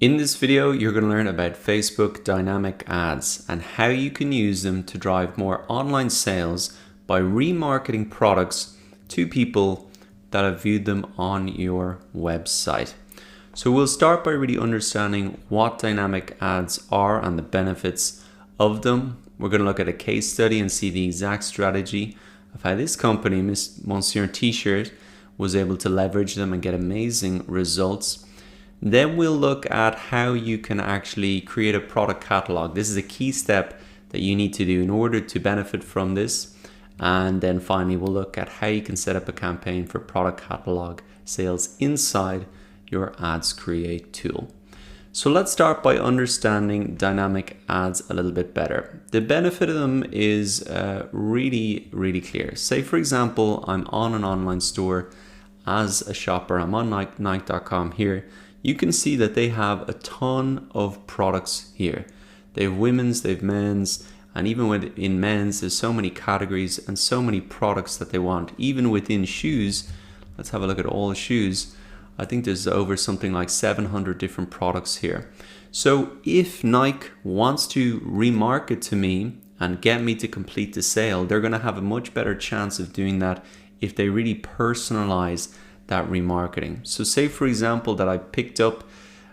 In this video, you're going to learn about Facebook dynamic ads and how you can use them to drive more online sales by remarketing products to people that have viewed them on your website. So we'll start by really understanding what dynamic ads are and the benefits of them. We're going to look at a case study and see the exact strategy of how this company, Monsieur T-shirt, was able to leverage them and get amazing results. Then we'll look at how you can actually create a product catalog. This is a key step that you need to do in order to benefit from this. And then finally, we'll look at how you can set up a campaign for product catalog sales inside your Ads Create tool. So let's start by understanding dynamic ads a little bit better. The benefit of them is really clear. Say, for example, I'm on an online store as a shopper. I'm on Nike.com here. You can see that they have a ton of products here. They have women's, they have men's, and even within men's, there's so many categories and so many products that they want. Even within shoes, let's have a look at all the shoes. I think there's over something like 700 different products here. So if Nike wants to remarket to me and get me to complete the sale, they're going to have a much better chance of doing that if they really personalize that remarketing. So say, for example, that I picked up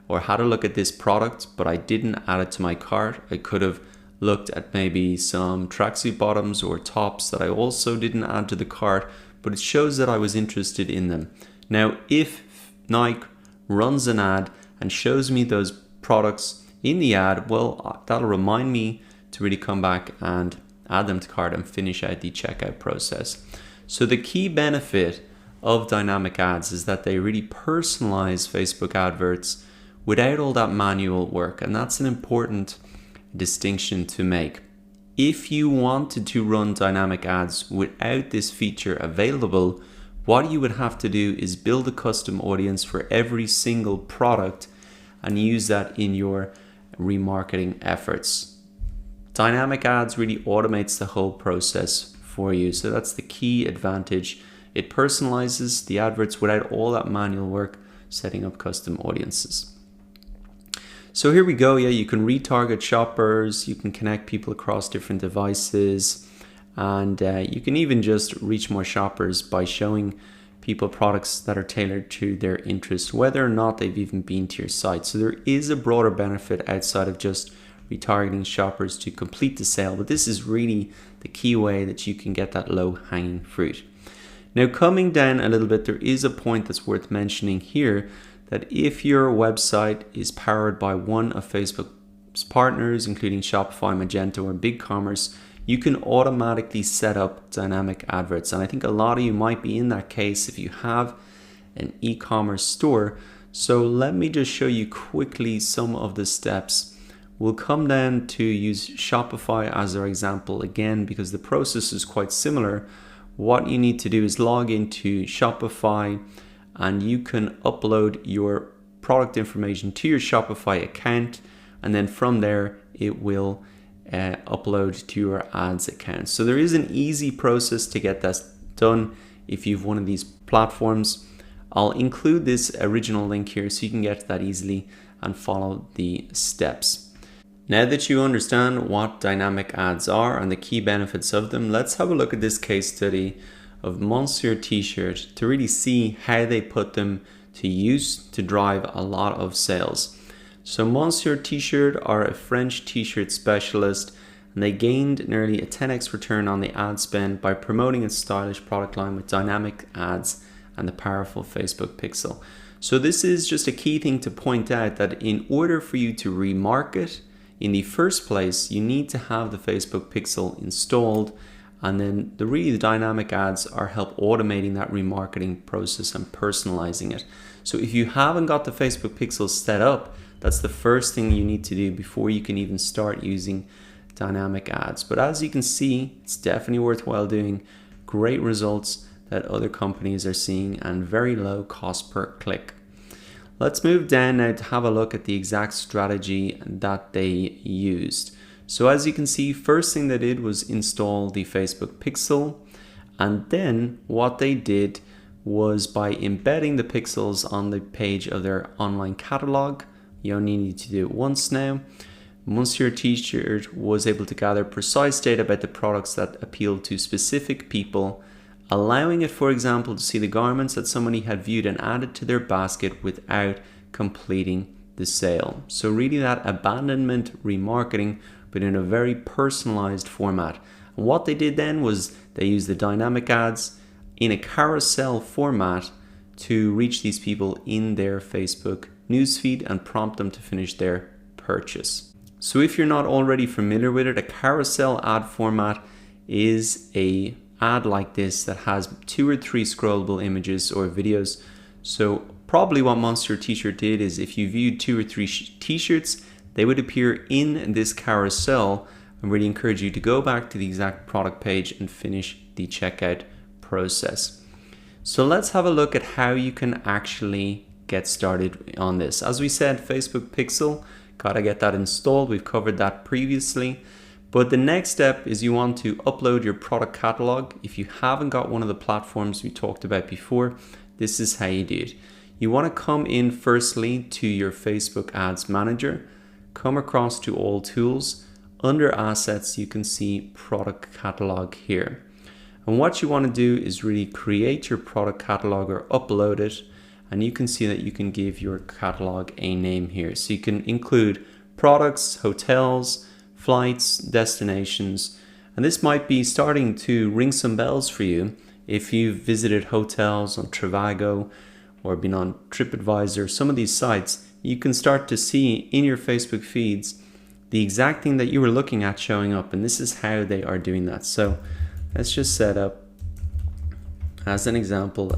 or had a look at this product, but I didn't add it to my cart. I could have looked at maybe some tracksuit bottoms or tops that I also didn't add to the cart, but it shows that I was interested in them. Now, if Nike runs an ad and shows me those products in the ad, well, that'll remind me to really come back and add them to cart and finish out the checkout process. So the key benefit of dynamic ads is that they really personalize Facebook adverts without all that manual work, and that's an important distinction to make. If you wanted to run dynamic ads without this feature available, what you would have to do is build a custom audience for every single product and use that in your remarketing efforts. Dynamic ads really automates the whole process for you, so that's the key advantage. It personalizes the adverts without all that manual work setting up custom audiences. So here we go. Yeah, you can retarget shoppers, you can connect people across different devices, and you can even just reach more shoppers by showing people products that are tailored to their interest, whether or not they've even been to your site. So there is a broader benefit outside of just retargeting shoppers to complete the sale, but this is really the key way that you can get that low-hanging fruit. Now, coming down a little bit, there is a point that's worth mentioning here, that if your website is powered by one of Facebook's partners, including Shopify, Magento, or BigCommerce, you can automatically set up dynamic adverts. And I think a lot of you might be in that case if you have an e-commerce store. So let me just show you quickly some of the steps. We'll come down to use Shopify as our example again, because the process is quite similar. What you need to do is log into Shopify, and you can upload your product information to your Shopify account, and then from there it will upload to your ads account. So there is an easy process to get that done if you've one of these platforms. I'll include this original link here so you can get to that easily and follow the steps. Now that you understand what dynamic ads are and the key benefits of them, let's have a look at this case study of Monsieur T-shirt to really see how they put them to use to drive a lot of sales. So Monsieur T-shirt are a French t-shirt specialist, and they gained nearly a 10x return on the ad spend by promoting its stylish product line with dynamic ads and the powerful Facebook pixel. So this is just a key thing to point out, that in order for you to remarket in the first place, you need to have the Facebook pixel installed, and then the dynamic ads are help automating that remarketing process and personalizing it. So if you haven't got the Facebook pixel set up, that's the first thing you need to do before you can even start using dynamic ads. But as you can see, it's definitely worthwhile doing. Great results that other companies are seeing and very low cost per click. Let's move down now to have a look at the exact strategy that they used. So as you can see, first thing they did was install the Facebook pixel, and then what they did was by embedding the pixels on the page of their online catalog, You only need to do it once now. Monsieur T-shirt was able to gather precise data about the products that appeal to specific people, allowing it, for example, to see the garments that somebody had viewed and added to their basket without completing the sale. So really that abandonment remarketing, but in a very personalized format. And what they did then was they used the dynamic ads in a carousel format to reach these people in their Facebook newsfeed and prompt them to finish their purchase. So if you're not already familiar with it, a carousel ad format is a ad like this that has 2 or 3 scrollable images or videos. So probably what Monsieur T-shirt did is if you viewed 2 or 3 t-shirts, they would appear in this carousel. I really encourage you to go back to the exact product page and finish the checkout process. So let's have a look at how you can actually get started on this. As we said, Facebook Pixel, gotta get that installed. We've covered that previously. But the next step is you want to upload your product catalog. If you haven't got one of the platforms we talked about before, this is how you do it. You want to come in firstly to your Facebook Ads Manager, come across to All Tools. Under Assets, you can see Product Catalog here. And what you want to do is really create your product catalog or upload it. And you can see that you can give your catalog a name here. So you can include products, hotels, flights, destinations. And this might be starting to ring some bells for you if you've visited hotels on Trivago or been on TripAdvisor. Some of these sites, you can start to see in your Facebook feeds the exact thing that you were looking at showing up. And this is how they are doing that. So let's just set up as an example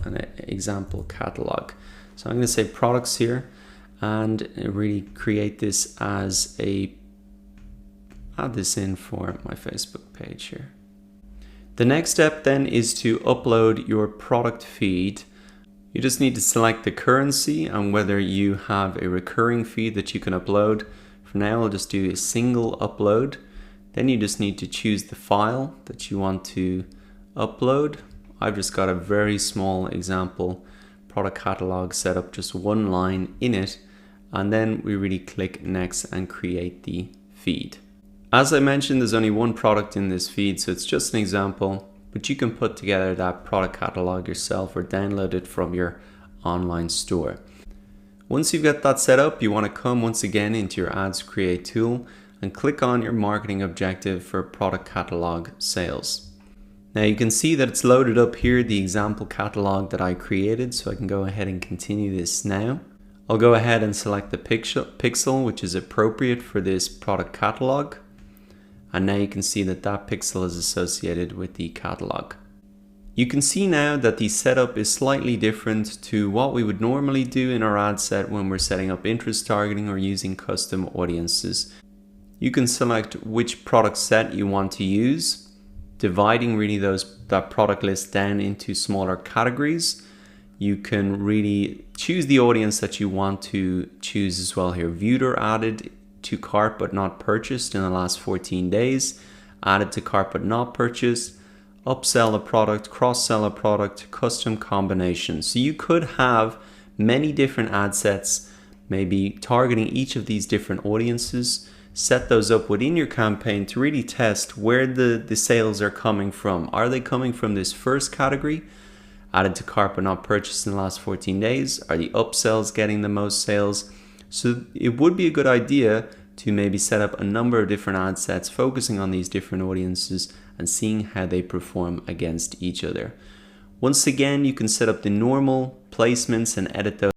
catalog. So I'm going to say products here and really create this as add this in for my Facebook page here. The next step then is to upload your product feed. You just need to select the currency and whether you have a recurring feed that you can upload. For now, I'll just do a single upload. Then you just need to choose the file that you want to upload. I've just got a very small example product catalog set up, just one line in it. And then we really click next and create the feed. As I mentioned, there's only one product in this feed, so it's just an example, but you can put together that product catalog yourself or download it from your online store. Once you've got that set up, you want to come once again into your Ads Create tool and click on your marketing objective for product catalog sales. Now you can see that it's loaded up here, the example catalog that I created, so I can go ahead and continue this now. I'll go ahead and select the pixel which is appropriate for this product catalog. And now you can see that that pixel is associated with the catalog. You can see now that the setup is slightly different to what we would normally do in our ad set when we're setting up interest targeting or using custom audiences. You can select which product set you want to use, dividing really that product list down into smaller categories. You can really choose the audience that you want to choose as well here. Viewed or added to cart but not purchased in the last 14 days, added to cart but not purchased, upsell a product, cross-sell a product, custom combinations. So you could have many different ad sets, maybe targeting each of these different audiences, set those up within your campaign to really test where the sales are coming from. Are they coming from this first category, added to cart but not purchased in the last 14 days? Are the upsells getting the most sales? So it would be a good idea to maybe set up a number of different ad sets focusing on these different audiences and seeing how they perform against each other. Once again, you can set up the normal placements and edit those